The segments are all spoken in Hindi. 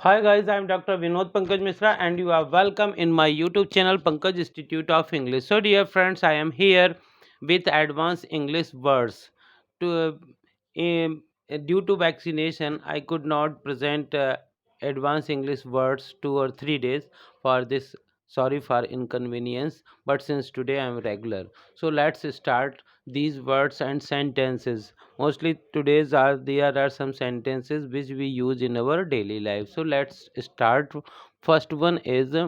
Hi guys, I am Dr. Vinod Pankaj Misra and you are welcome in my YouTube channel Pankaj Institute of English. So dear friends, I am here with advanced English words. To Due to vaccination, I could not present advanced English words 2 or 3 days for this. Sorry for inconvenience, but since today I am regular. So let's start these words and sentences. Mostly today's are there are some sentences which we use in our daily life. So let's start. First one is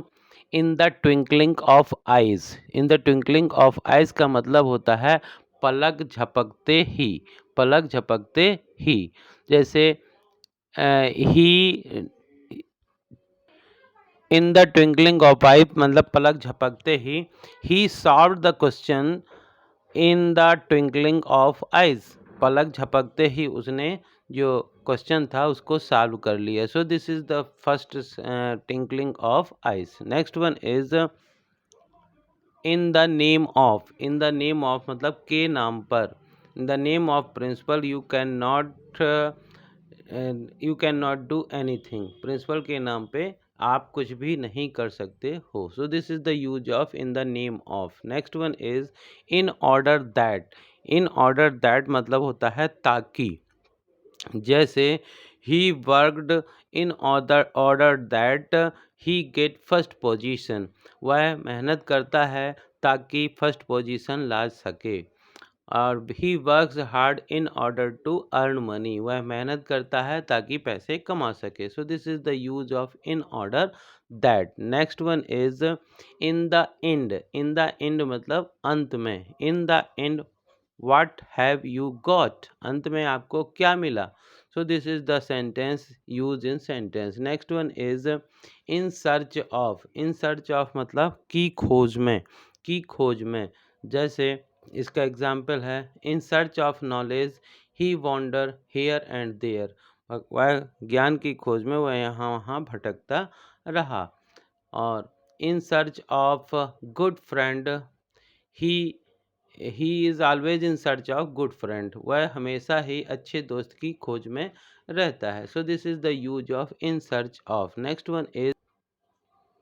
in the twinkling of eyes. In the twinkling of eyes का मतलब होता है पलक झपकते ही, पलक झपकते ही। जैसे ही, in the twinkling of eye मतलब पलक झपकते ही solve the question in the twinkling of eyes. पलक झपकते ही उसने जो क्वेश्चन था उसको सॉल्व कर लिया। So this is the first twinkling of eyes. Next one is in the name of. In the name of मतलब के नाम पर। In the name of principal you can not do anything. Principal के नाम पे आप कुछ भी नहीं कर सकते हो। सो this is the use of in the name of. Next one is in order that. In order that मतलब होता है ताकि। जैसे he worked in order that he get first position. वह मेहनत करता है ताकि फर्स्ट पोजीशन ला सके। और he works hard in order to earn money. वह मेहनत करता है ताकि पैसे कमा सके। So this is the use of in order that. Next one is in the end. In the end मतलब अंत में। In the end what have you got. अंत में आपको क्या मिला। So this is the sentence use in sentence. Next one is in search of. In search of मतलब की खोज में, की खोज में। जैसे इसका एग्जाम्पल है in search of knowledge he wander here and there. वह ज्ञान की खोज में वह यहाँ वहाँ भटकता रहा। और इन search of good friend he is always in search of good friend. वह हमेशा ही अच्छे दोस्त की खोज में रहता है। So this is the use of in search of. Next one is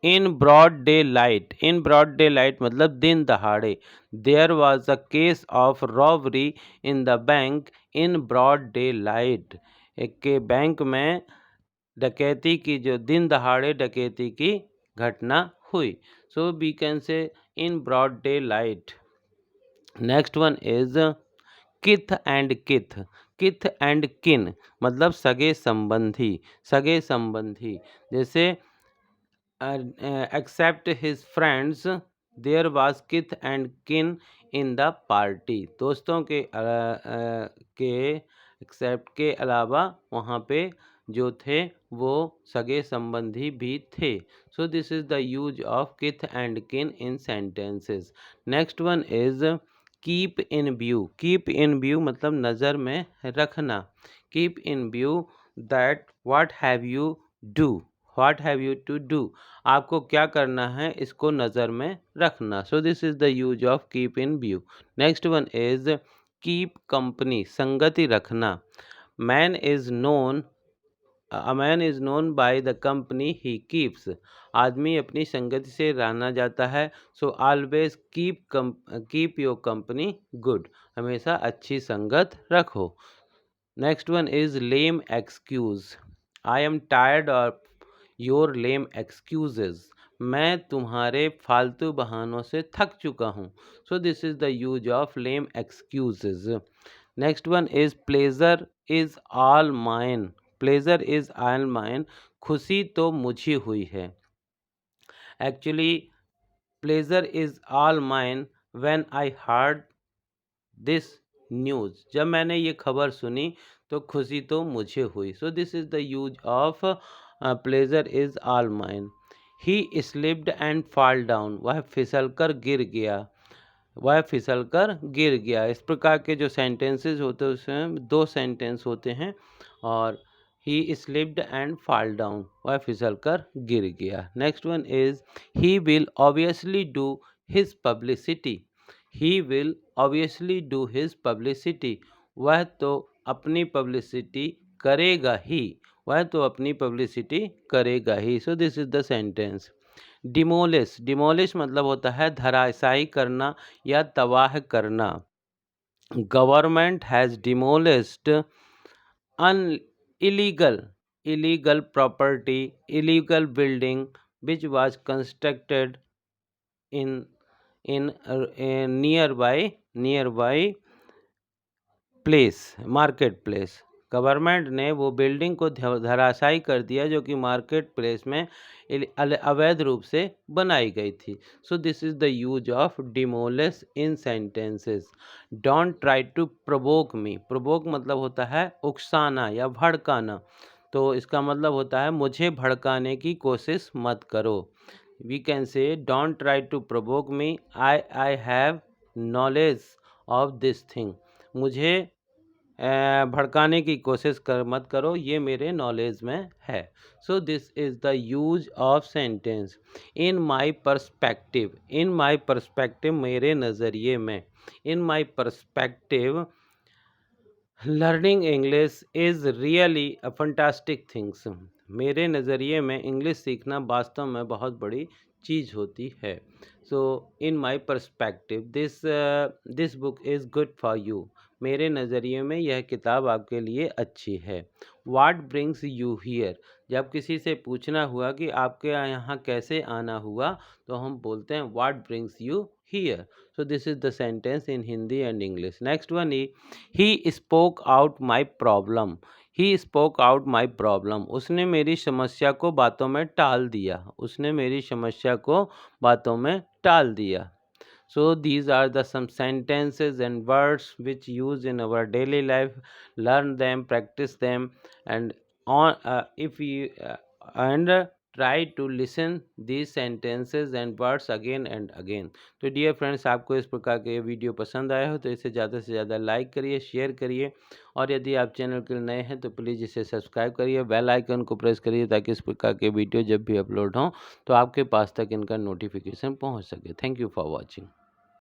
in broad daylight. In broad daylight मतलब दिन दहाड़े। There was a case of robbery in the bank in broad daylight. एक के बैंक में डकैती की, जो दिन दहाड़े डकैती की घटना हुई। सो we can say in broad daylight. Next one is kith and kith. Kith and किन मतलब सगे संबंधी, सगे संबंधी। जैसे except his friends there was kith and kin in the party. दोस्तों के एक्सेप्ट के अलावा वहाँ पे जो थे वो सगे संबंधी भी थे। So this is the use of kith and kin in sentences. Next one is keep in view. Keep in view मतलब नज़र में रखना। Keep in view that what have you do. What have you to do आपको क्या करना है इसको नज़र में रखना। So this is the use of keep in view. Next one is keep company संगति रखना। Man is known a man is known by the company he keeps. आदमी अपनी संगति से जाना जाता है। So always keep your company good. हमेशा अच्छी संगत रखो। Next one is lame excuse. I am tired of your lame excuses. मैं तुम्हारे फालतू बहानों से थक चुका हूँ। सो this is the use of lame excuses. Next one is pleasure is all mine. Pleasure is all mine खुशी तो मुझी हुई है। Actually pleasure is all mine when I heard this news. जब मैंने ये खबर सुनी तो खुशी तो मुझे हुई। सो this is the use of pleasure is all mine. He slipped and fall down. वह फिसल कर गिर गया। वह फिसल कर गिर गया। इस प्रकार के जो सेंटेंसेस होते हैं उसमें दो सेंटेंस होते हैं। और ही स्लिप्ड एंड फॉल डाउन वह फिसल कर गिर गया। Next one is he will obviously do his publicity. He will obviously do his publicity. वह तो अपनी पब्लिसिटी करेगा ही। वह तो अपनी पब्लिसिटी करेगा ही। So this is the sentence. Demolish, demolish मतलब होता है धराशायी करना या तबाह करना। Government has demolished an illegal property, illegal building which was constructed in a nearby market place. Government ने वो बिल्डिंग को धराशायी कर दिया जो कि मार्केट प्लेस में अवैध रूप से बनाई गई थी। So this is the use of demolish in sentences. Don't try to provoke me, provoke मतलब होता है उकसाना या भड़काना, तो इसका मतलब होता है मुझे भड़काने की कोशिश मत करो। We can say don't try to provoke me, I have knowledge of this thing, मुझे भड़काने की कोशिश मत करो, ये मेरे नॉलेज में है। So this is the use of sentence. In my perspective, in my perspective मेरे नज़रिए में, in my perspective learning English is really a fantastic things, मेरे नज़रिए में इंग्लिश सीखना वास्तव में बहुत बड़ी चीज़ होती है। So in my perspective this book is good for you, मेरे नज़रिए में यह किताब आपके लिए अच्छी है। वाट ब्रिंग्स यू हियर, जब किसी से पूछना हुआ कि आपके यहाँ कैसे आना हुआ, तो हम बोलते हैं what brings you here. So this is the sentence in Hindi and English. Next one is he spoke out my problem, he spoke out my problem, उसने मेरी समस्या को बातों में टाल दिया, उसने मेरी समस्या को बातों में टाल दिया। So these are the some sentences and words which use in our daily life. Learn them, practice them, and if you and try to listen these sentences and words again and again. तो डियर फ्रेंड्स, आपको इस प्रकार के वीडियो पसंद आया हो तो इसे ज़्यादा से ज़्यादा लाइक करिए, शेयर करिए, और यदि आप चैनल के नए हैं तो प्लीज़ इसे सब्सक्राइब करिए, बेल आइकन को प्रेस करिए ताकि इस प्रकार के वीडियो जब भी अपलोड हों तो आपके पास तक इनका नोटिफिकेशन पहुंच सके। Thank you for watching.